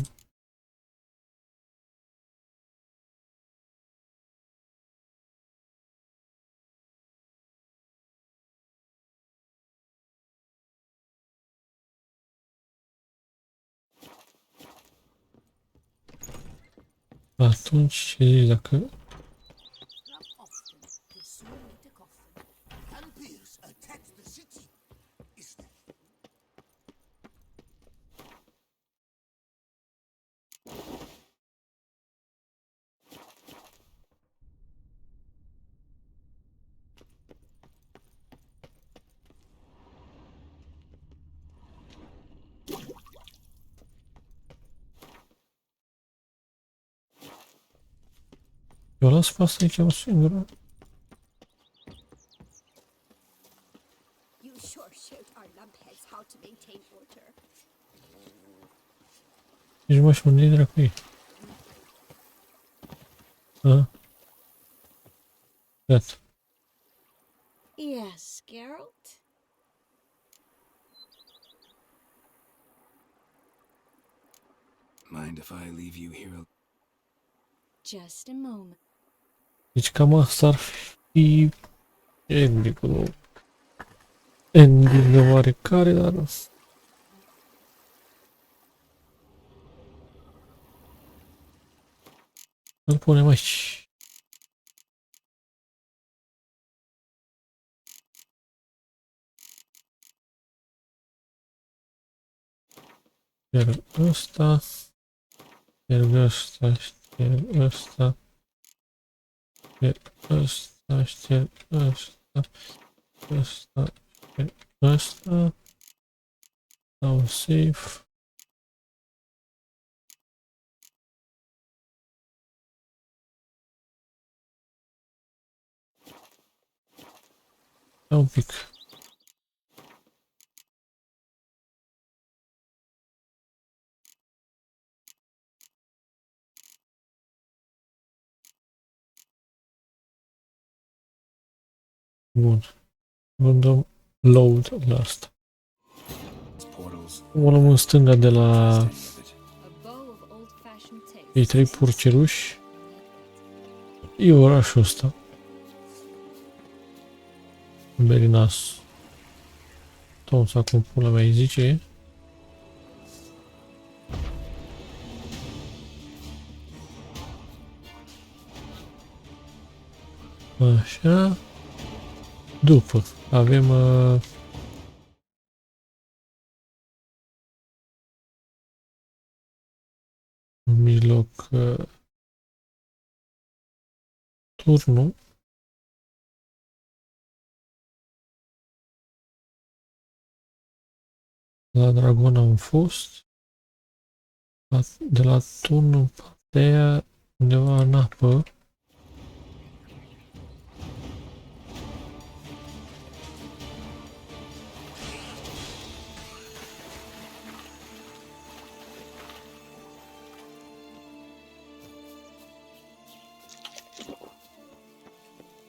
Atunci, ce zici dacă... Eu las pe asta aici o singură. You sure showed our lumpheads how to maintain order. Nici mă știu unde dracu e. A? Gata. Yes, Geralt? Mind if I leave you here? Just a moment. Deci cam asta ar fi ending-ul. Ending de oarecare, dar... Îl punem aici. Șterg ăsta. Șterg ăsta. Șterg ăsta. Șterg ăsta. Șterg ăsta. Ăsta. Șterg ăsta. Dau save. Da un pic. Bun. Rândăm load la asta. O luăm în stânga de la cei 3 purceluși. E orașul ăsta. Berinas. Tom sau cum pula mea îi zice. Așa. După avem în mijloc turnul. La Dragon am fost. De la turnul partea aia, undeva în apă.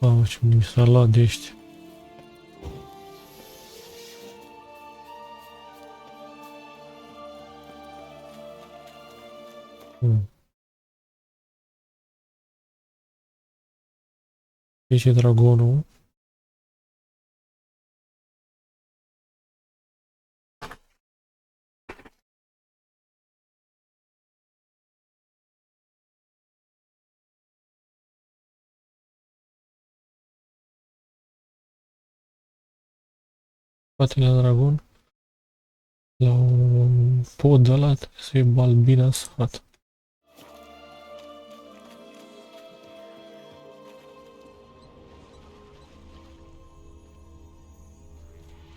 Mamă, ce mi s-a luat de ăștia. Aici e dragonul. Spatele la dragon. La un pod ăla trebuie să fie balbina sfat.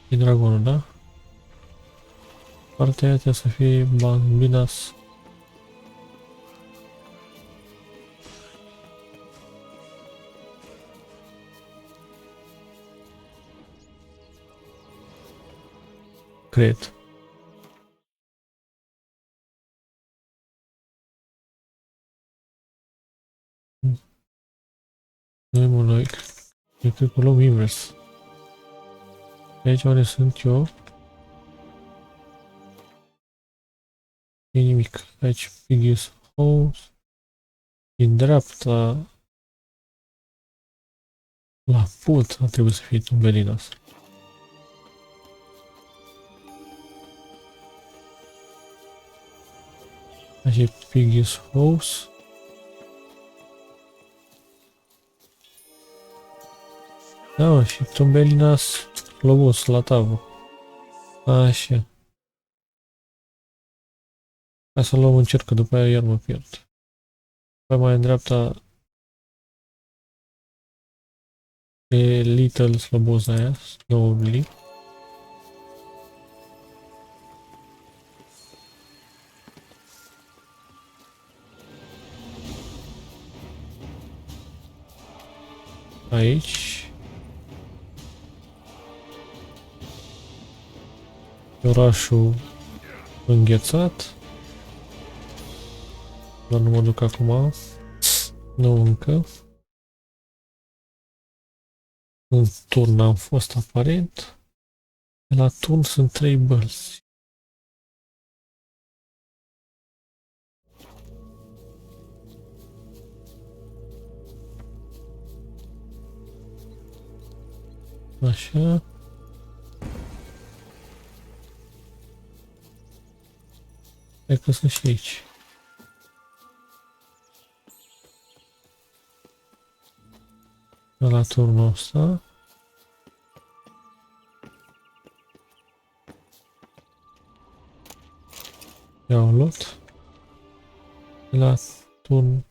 E dragonul, da? Partea aia trebuie să fie balbina sfat. Cred. Noi, cred că o luăm invers. Aici unde sunt eu. E nimic. Aici biggest house. Din dreapta la pod ar trebui să fie tumbelina asta. Aici e biggest house. Da, mă, și tumbelina lobos la tavă. Așa. Hai să luăm în cer, că după aia iar mă pierd. Pe mai în dreapta e Little sloboza aia, slowly. Aici. Orașul înghețat. Dar nu mă duc acum. Nu încă. În turn am fost aparent. La turn sunt 3 bălți. Așa. Cred că sunt și aici. La turnul ăsta. I-au luat. La turn.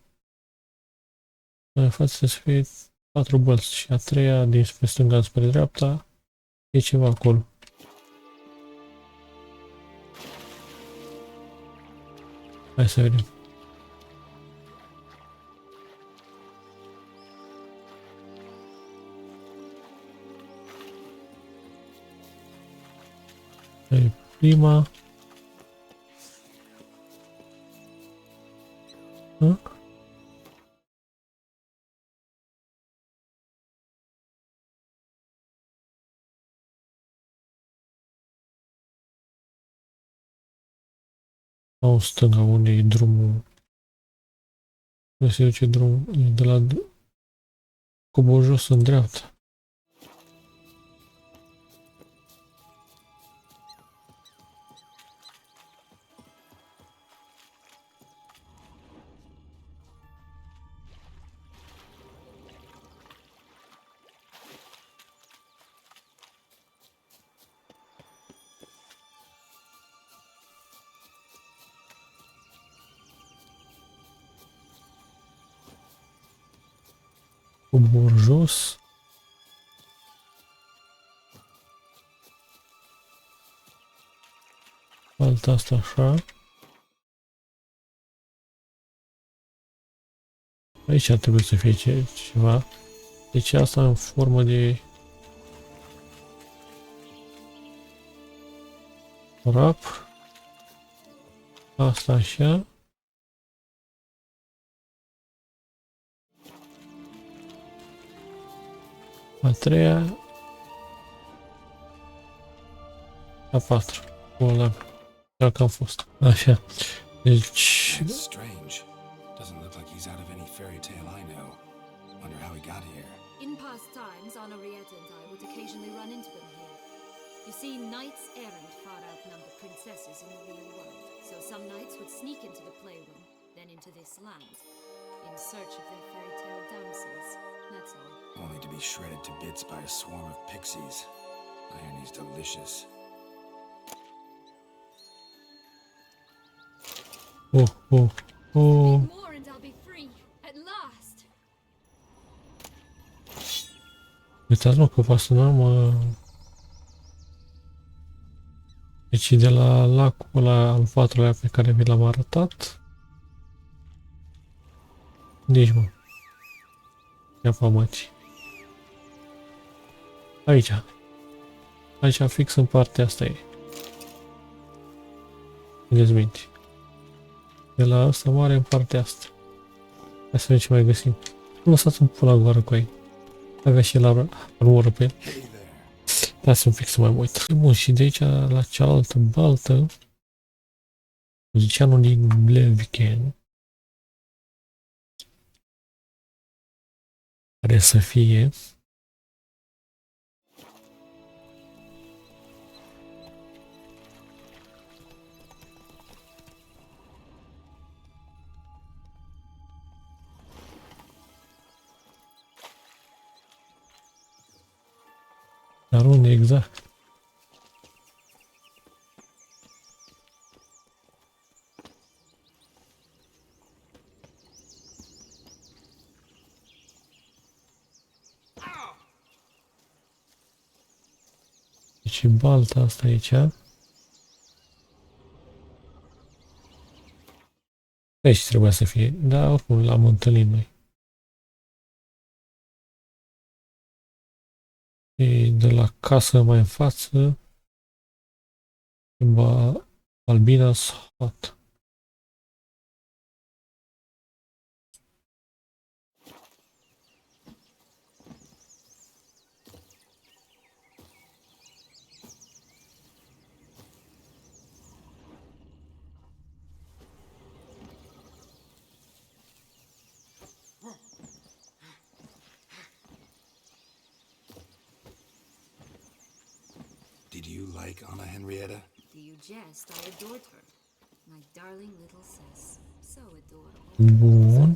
În față să fie 4 bălți și a treia dinspre stânga spre dreapta e ceva acolo. Hai să vedem. E prima. În stânga unde e drumul. Nu se duce drumul de la cobor jos în dreapta. Cobor jos. Alta asta așa. Aici ar trebui să fie ceva. Deci asta în formă de rap. Asta așa. A treia. A patra. Voilà. Dacă am fost. Așa. Deci... That's strange. Doesn't look like he's out of any fairy tale I know. Wonder how he got here. In past times, Honorita and I would occasionally run into them here. You see, knights errant far outnumber princesses in the real world, so some knights would sneak into the playroom, then into this land, in search of their fairy tale damsels. That's all. Only to be shredded to bits by a swarm of pixies. Irony's delicious. Oh, oh, oh. More and I'll be free, at last. Uitați-mă că poate să nu am... Deci de la lacul ăla al patrulea pe care vi l-am arătat. Nici mă. Ia pamăci. Aici. Aici fix în partea asta e. Vedeți minte. De la asta mare în partea asta. Hai să vedem ce mai găsim. Am lăsat un pula goară cu ei. Avea și la armură pe el. Lasă un pic să mai uit. Bun, și de aici la cealaltă baltă. Ziceanul din Leviken. Care să fie. Dar unde exact? Deci balta asta aici. Aici trebuia să fie, dar oricum l-am întâlnit noi. E de la casă mai în față. Albina's Hut. Did you like Anna Henrietta? Do you jest? I adored her. My darling little sis. So adorable. Bun.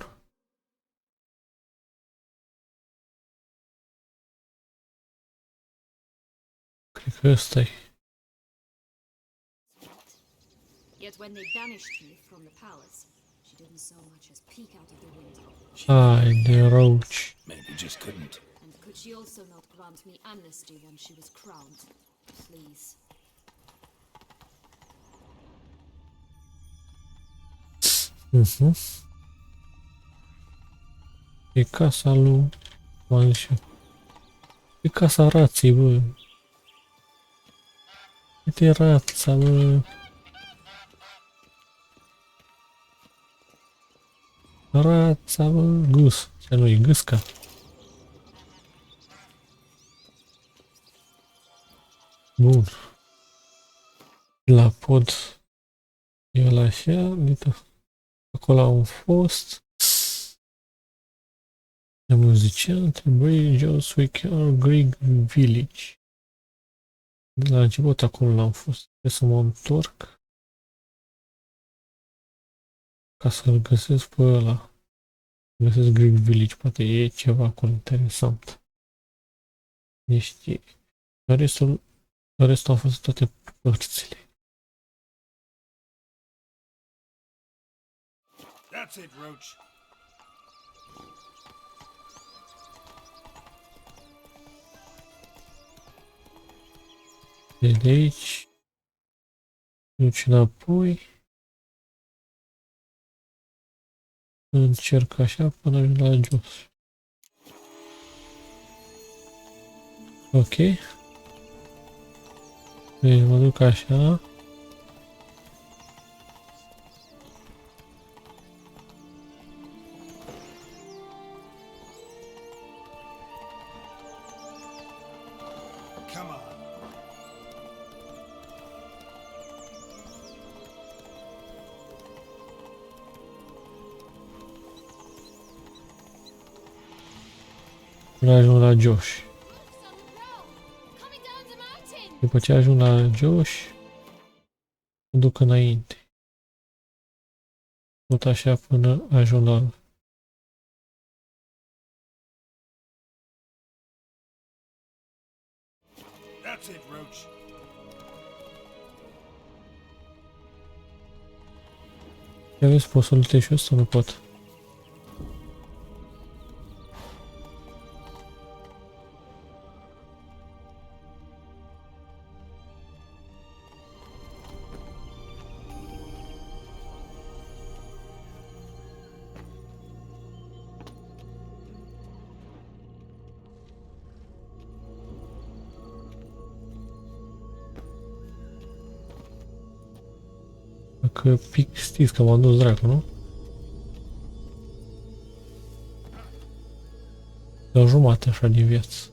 Cred că ăsta e. Yet when they banished me from the palace, she didn't so much as peek out of the window. Ai de roci. Maybe just couldn't. And could she also not grant me amnesty when she was crowned? Please. E casa lui... M-am zis eu. E casa raței, bă. Uite rața, bă. Rața, bă. Gus. Ce nu e gâsca? Bun. La pod. E la așa. Uite. Acolo am fost. De muzician. Trebuie Joe's Weekend Greek Village. La început acolo l-am fost. Trebuie să mă întorc. Ca să-l găsesc pe ăla. Găsesc Greek Village. Poate e ceva acolo interesant. Niște... Restul am fost toate părțile. That's it, Roach. De aici. Duci înapoi. Încerc așa până ajung la jos. Ok. Deci mă duc așa. Come on. Până ajung la Josh. După ce ajung la Josh, mă duc înainte. Tot așa până ajung la... That's it, Roach. Ia vezi, pot să lutez și eu sau nu pot? Dacă pic știți că m-am dus dracu, nu? De o jumătate așa din viață.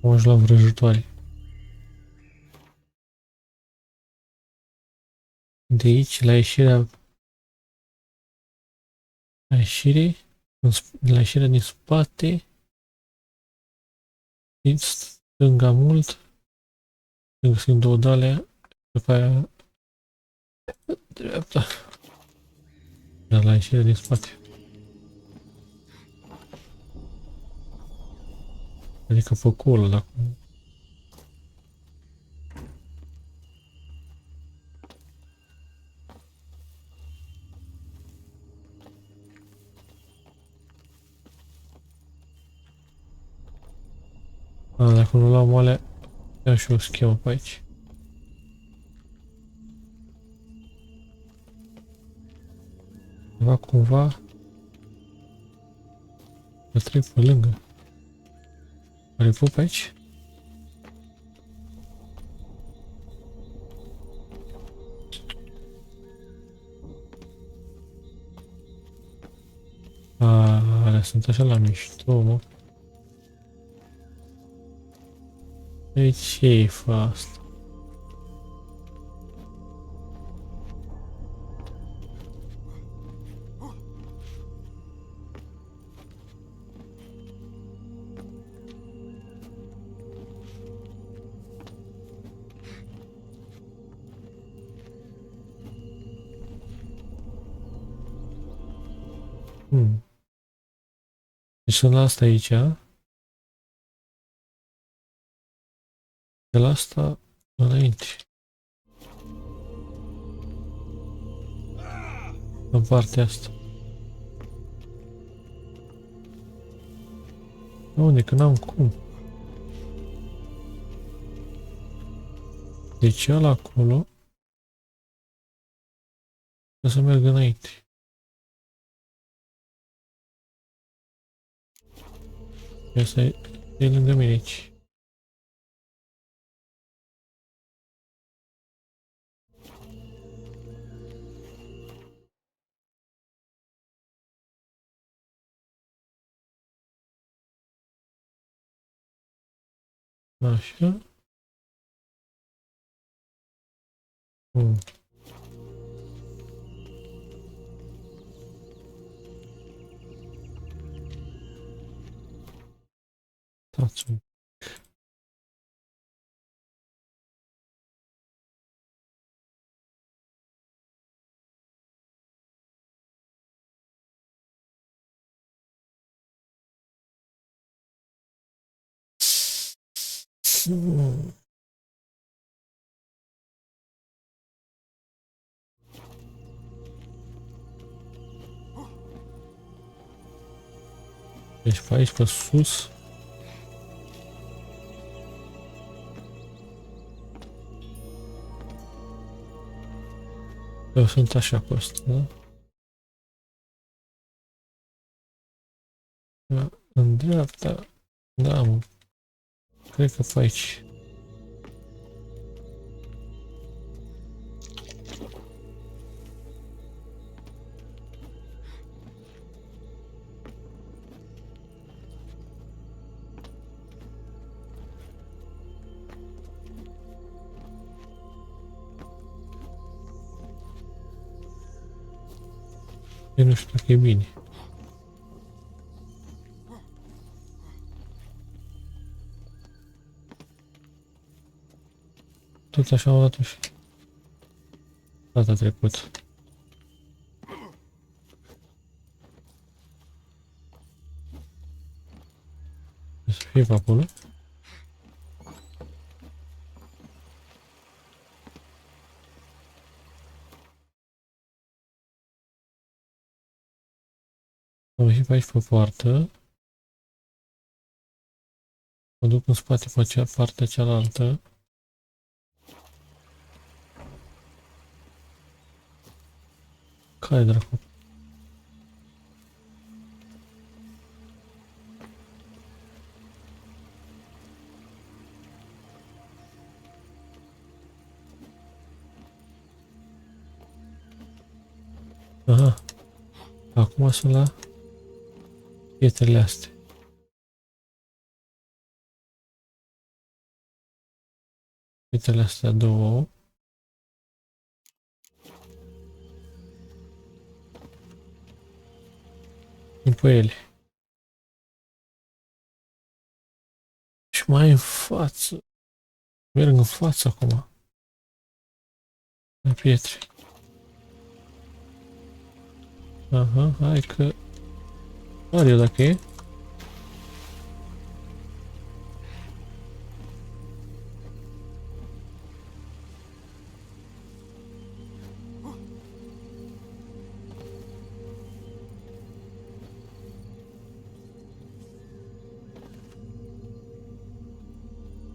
Am ajuns la vrăjitoare. De aici, la ieșirea... La ieșirea din spate... Din stânga mult... Găsim două de-alea... După aia... Dreapta... Dar la ieșirea din spate. Adică pe acolo, dacă... Dacă nu luam alea, ia și o schemă pe aici. Cumva mă trec pe lângă. Are pup aici? Alea sunt așa la mișto, mă. E ce-i fă asta? Deci sunt la asta aici. De la asta înainte. În partea asta. Unde? Că n-am cum. Deci ăla acolo trebuie să merg înainte. Asta e lângă mine aici. Așa. Stați un Deci pe aici, pe sus. Eu sunt așa pe ăsta, da? În dreapta. Da, mă. Cred că pe aici. Eu nu știu dacă e bine. Tot așa am dat și data trecută. Să fie pe acolo. Am ieșit pe aici pe poartă. Mă duc în spate pe partea cealaltă. Care dracu? Aha. Acum sunt la pietrele astea. Pietrele astea două. După ele. Și mai în față. Merg în față acum. La pietre. Aha, hai că... Are eu dacă e.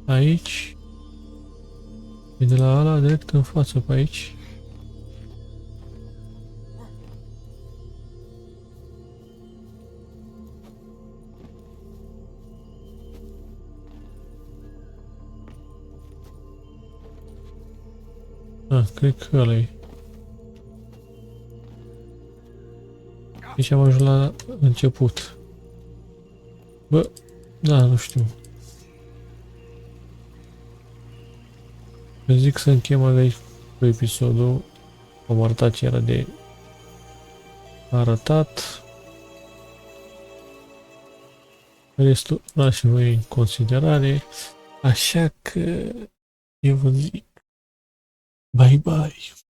Aici. E de la ala direct în față pe aici. Cred că ăla-i. Deci am ajuns la început. Bă, da, nu știu. Eu zic să încheiem aici cu episodul. Am arătat ce era de arătat. Restul lași voi în considerare. Așa că eu vă zic bye bye.